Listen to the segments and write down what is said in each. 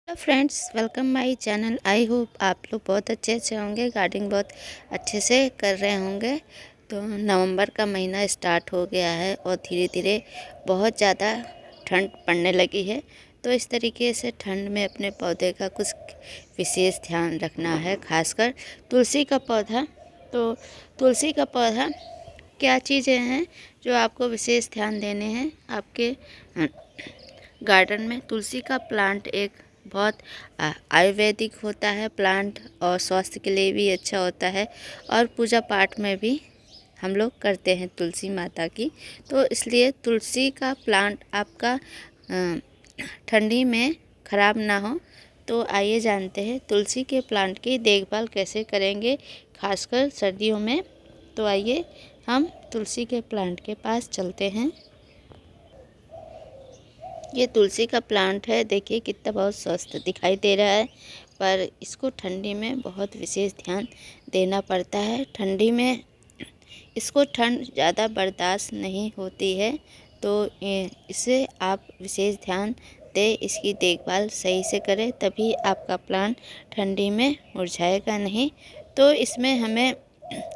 Hello friends, welcome my channel. I hope आप लोग बहुत अच्छे से होंगे, गार्डनिंग बहुत अच्छे से कर रहे होंगे। तो नवंबर का महीना स्टार्ट हो गया है और धीरे धीरे बहुत ज़्यादा ठंड पड़ने लगी है। तो इस तरीके से ठंड में अपने पौधे का कुछ विशेष ध्यान रखना है, खासकर तुलसी का पौधा। तो तुलसी का पौधा क्या चीज़ें हैं जो आपको विशेष ध्यान देने हैं आपके गार्डन में। तुलसी का प्लांट एक बहुत आयुर्वेदिक होता है प्लांट, और स्वास्थ्य के लिए भी अच्छा होता है, और पूजा पाठ में भी हम लोग करते हैं तुलसी माता की। तो इसलिए तुलसी का प्लांट आपका ठंडी में ख़राब ना हो। तो आइए जानते हैं तुलसी के प्लांट की देखभाल कैसे करेंगे, खासकर सर्दियों में। तो आइए हम तुलसी के प्लांट के पास चलते हैं। ये तुलसी का प्लांट है, देखिए कितना बहुत स्वस्थ दिखाई दे रहा है, पर इसको ठंडी में बहुत विशेष ध्यान देना पड़ता है। ठंडी में इसको ठंड ज़्यादा बर्दाश्त नहीं होती है, तो इसे आप विशेष ध्यान दें, इसकी देखभाल सही से करें, तभी आपका प्लांट ठंडी में मुरझाएगा नहीं। तो इसमें हमें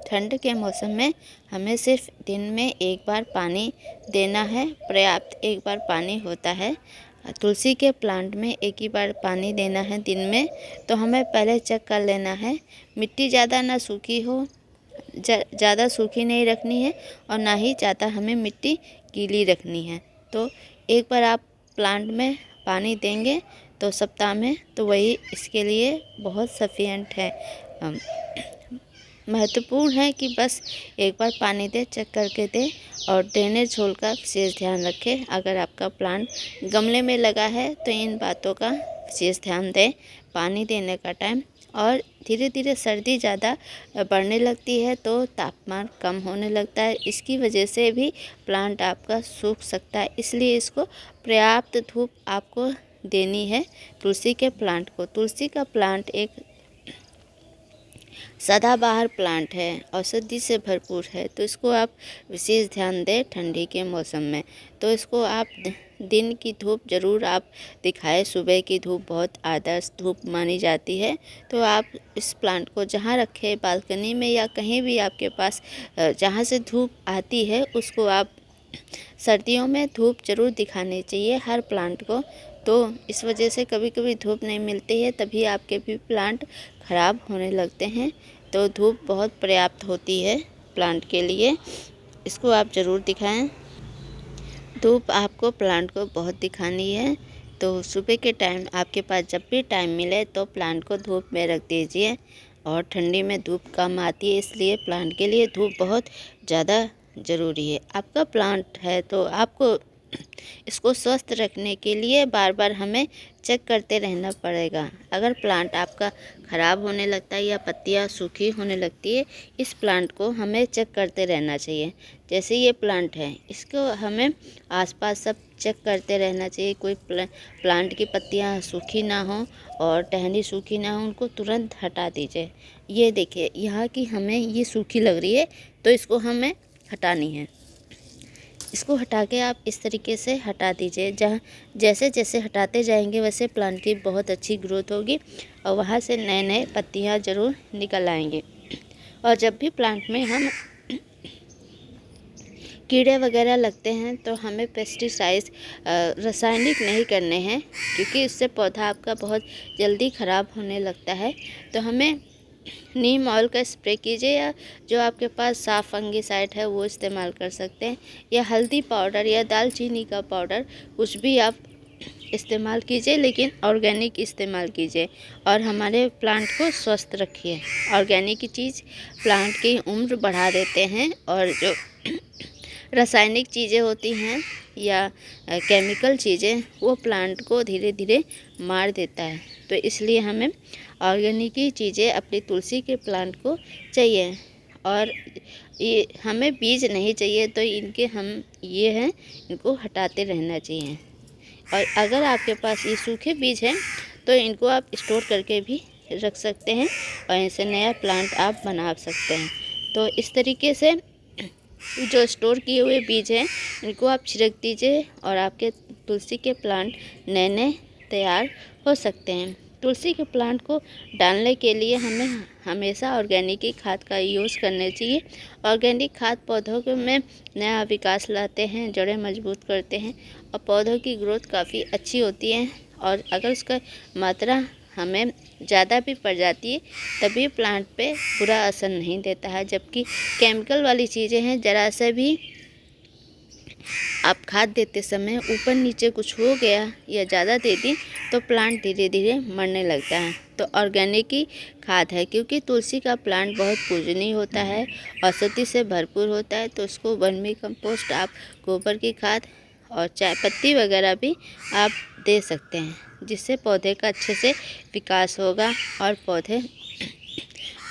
ठंड के मौसम में हमें सिर्फ दिन में एक बार पानी देना है, पर्याप्त एक बार पानी होता है। तुलसी के प्लांट में एक ही बार पानी देना है दिन में। तो हमें पहले चेक कर लेना है, मिट्टी ज़्यादा ना सूखी हो, ज़्यादा सूखी नहीं रखनी है, और ना ही ज़्यादा हमें मिट्टी गीली रखनी है। तो एक बार आप प्लांट में पानी देंगे तो सप्ताह में, तो वही इसके लिए बहुत सफिशिएंट है। महत्वपूर्ण है कि बस एक बार पानी दें, चेक करके दें, और ड्रेनेज होल का विशेष ध्यान रखें। अगर आपका प्लांट गमले में लगा है तो इन बातों का विशेष ध्यान दें, पानी देने का टाइम। और धीरे धीरे सर्दी ज़्यादा बढ़ने लगती है तो तापमान कम होने लगता है, इसकी वजह से भी प्लांट आपका सूख सकता है। इसलिए इसको पर्याप्त धूप आपको देनी है तुलसी के प्लांट को। तुलसी का प्लांट एक सदाबहार प्लांट है, औषधि से भरपूर है, तो इसको आप विशेष ध्यान दें ठंडी के मौसम में। तो इसको आप दिन की धूप ज़रूर आप दिखाएं, सुबह की धूप बहुत आदर्श धूप मानी जाती है। तो आप इस प्लांट को जहाँ रखें, बालकनी में या कहीं भी आपके पास जहाँ से धूप आती है, उसको आप सर्दियों में धूप ज़रूर दिखानी चाहिए हर प्लांट को। तो इस वजह से कभी कभी धूप नहीं मिलती है, तभी आपके भी प्लांट ख़राब होने लगते हैं। तो धूप बहुत पर्याप्त होती है प्लांट के लिए, इसको आप ज़रूर दिखाएं। धूप आपको प्लांट को बहुत दिखानी है। तो सुबह के टाइम आपके पास जब भी टाइम मिले तो प्लांट को धूप में रख दीजिए। और ठंडी में धूप कम आती है, इसलिए प्लांट के लिए धूप बहुत ज़्यादा ज़रूरी है। आपका प्लांट है तो आपको इसको स्वस्थ रखने के लिए बार बार हमें चेक करते रहना पड़ेगा। अगर प्लांट आपका ख़राब होने लगता है या पत्तियां सूखी होने लगती है, इस प्लांट को हमें चेक करते रहना चाहिए। जैसे ये प्लांट है, इसको हमें आसपास सब चेक करते रहना चाहिए। कोई प्लांट की पत्तियां सूखी ना हो और टहनी सूखी ना हो, उनको तुरंत हटा दीजिए। ये देखिए यहाँ की हमें ये सूखी लग रही है, तो इसको हमें हटानी है। इसको हटा के आप इस तरीके से हटा दीजिए। जहाँ जैसे जैसे हटाते जाएंगे वैसे प्लांट की बहुत अच्छी ग्रोथ होगी, और वहाँ से नए नए पत्तियाँ ज़रूर निकल आएंगे। और जब भी प्लांट में हम कीड़े वगैरह लगते हैं तो हमें पेस्टिसाइड्स रासायनिक नहीं करने हैं, क्योंकि इससे पौधा आपका बहुत जल्दी ख़राब होने लगता है। तो हमें नीम ऑयल का स्प्रे कीजिए, या जो आपके पास साफ फंगिसाइड है वो इस्तेमाल कर सकते हैं, या हल्दी पाउडर या दालचीनी का पाउडर, कुछ भी आप इस्तेमाल कीजिए, लेकिन ऑर्गेनिक इस्तेमाल कीजिए और हमारे प्लांट को स्वस्थ रखिए। ऑर्गेनिक चीज़ प्लांट की उम्र बढ़ा देते हैं, और जो रासायनिक चीज़ें होती हैं या केमिकल चीज़ें, वो प्लांट को धीरे धीरे मार देता है। तो इसलिए हमें ऑर्गेनिक ही चीज़ें अपनी तुलसी के प्लांट को चाहिए। और ये हमें बीज नहीं चाहिए, तो इनके हम ये हैं, इनको हटाते रहना चाहिए। और अगर आपके पास ये सूखे बीज हैं तो इनको आप स्टोर करके भी रख सकते हैं, और इनसे नया प्लांट आप बना सकते हैं। तो इस तरीके से जो स्टोर किए हुए बीज हैं इनको आप छिड़क दीजिए, और आपके तुलसी के प्लांट नए नए तैयार हो सकते हैं। तुलसी के प्लांट को डालने के लिए हमें हमेशा ऑर्गेनिक ही खाद का यूज़ करना चाहिए। ऑर्गेनिक खाद पौधों के में नया विकास लाते हैं, जड़ें मजबूत करते हैं और पौधों की ग्रोथ काफ़ी अच्छी होती है। और अगर उसका मात्रा हमें ज़्यादा भी पड़ जाती है तभी प्लांट पे बुरा असर नहीं देता है। जबकि केमिकल वाली चीज़ें हैं, ज़रा सा भी आप खाद देते समय ऊपर नीचे कुछ हो गया या ज़्यादा दे दी तो प्लांट धीरे धीरे मरने लगता है। तो ऑर्गेनिक ही खाद है, क्योंकि तुलसी का प्लांट बहुत पूजनीय होता है, औषधि से भरपूर होता है। तो उसको वर्मी कंपोस्ट, आप गोबर की खाद और चाय पत्ती वगैरह भी आप दे सकते हैं, जिससे पौधे का अच्छे से विकास होगा और पौधे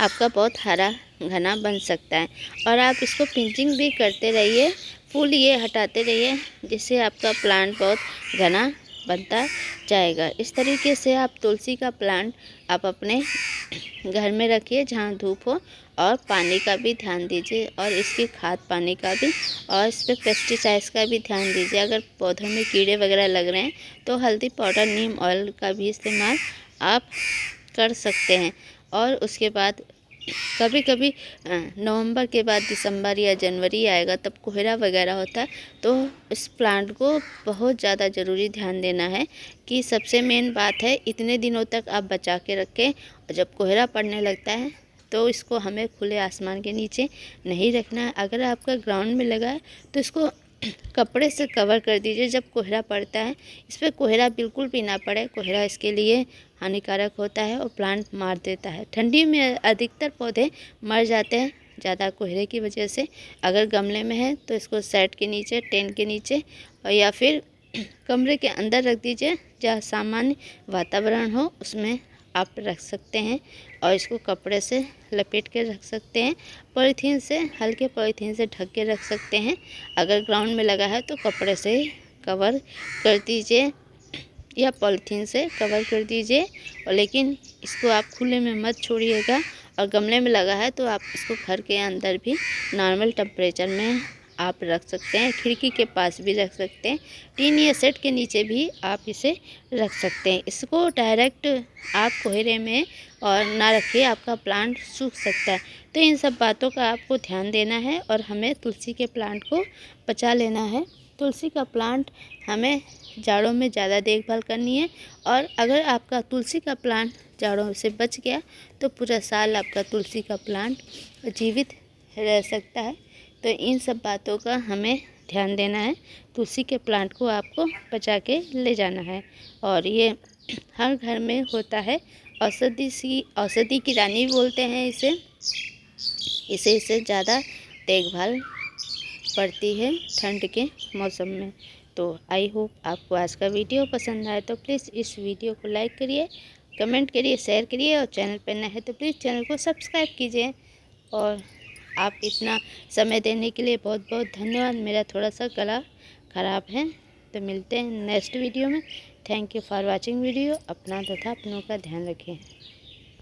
आपका बहुत हरा घना बन सकता है। और आप इसको पिंचिंग भी करते रहिए, फूल ये हटाते रहिए, जिससे आपका प्लांट बहुत घना बनता जाएगा। इस तरीके से आप तुलसी का प्लांट आप अपने घर में रखिए जहाँ धूप हो, और पानी का भी ध्यान दीजिए, और इसकी खाद पानी का भी, और इस पर पेस्टिसाइड्स का भी ध्यान दीजिए। अगर पौधों में कीड़े वगैरह लग रहे हैं तो हल्दी पाउडर, नीम ऑयल का भी इस्तेमाल आप कर सकते हैं। और उसके बाद कभी कभी नवंबर के बाद दिसंबर या जनवरी आएगा, तब कोहरा वगैरह होता है। तो इस प्लांट को बहुत ज़्यादा ज़रूरी ध्यान देना है कि सबसे मेन बात है, इतने दिनों तक आप बचा के रखें। और जब कोहरा पड़ने लगता है तो इसको हमें खुले आसमान के नीचे नहीं रखना है। अगर आपका ग्राउंड में लगा है तो इसको कपड़े से कवर कर दीजिए जब कोहरा पड़ता है। इस पर कोहरा बिल्कुल भी ना पड़े, कोहरा इसके लिए हानिकारक होता है और प्लांट मार देता है। ठंडी में अधिकतर पौधे मर जाते हैं ज़्यादा कोहरे की वजह से। अगर गमले में है तो इसको सेट के नीचे, टेंट के नीचे, और या फिर कमरे के अंदर रख दीजिए जहाँ सामान्य वातावरण हो, उसमें आप रख सकते हैं। और इसको कपड़े से लपेट के रख सकते हैं, पॉलीथीन से, हल्के पॉलीथीन से ढक के रख सकते हैं। अगर ग्राउंड में लगा है तो कपड़े से कवर कर दीजिए या पॉलीथीन से कवर कर दीजिए। और लेकिन इसको आप खुले में मत छोड़िएगा। और गमले में लगा है तो आप इसको घर के अंदर भी नॉर्मल टेम्परेचर में आप रख सकते हैं, खिड़की के पास भी रख सकते हैं, टीन या सेट के नीचे भी आप इसे रख सकते हैं। इसको डायरेक्ट आप कोहरे में और ना रखिए, आपका प्लांट सूख सकता है। तो इन सब बातों का आपको ध्यान देना है और हमें तुलसी के प्लांट को बचा लेना है। तुलसी का प्लांट हमें जाड़ों में ज़्यादा देखभाल करनी है। और अगर आपका तुलसी का प्लांट जाड़ों से बच गया तो पूरा साल आपका तुलसी का प्लांट जीवित रह सकता है। तो इन सब बातों का हमें ध्यान देना है। तुलसी के प्लांट को आपको बचा के ले जाना है। और ये हर घर में होता है, औषधि की रानी बोलते हैं इसे ज़्यादा देखभाल पड़ती है ठंड के मौसम में। तो आई होप आपको आज का वीडियो पसंद आए तो प्लीज़ इस वीडियो को लाइक करिए, कमेंट करिए, शेयर करिए, और चैनल पर नए हैं तो प्लीज़ चैनल को सब्सक्राइब कीजिए। और आप इतना समय देने के लिए बहुत बहुत धन्यवाद। मेरा थोड़ा सा गला ख़राब है, तो मिलते हैं नेक्स्ट वीडियो में। Thank you for watching video. अपना तथा अपनों का ध्यान रखें।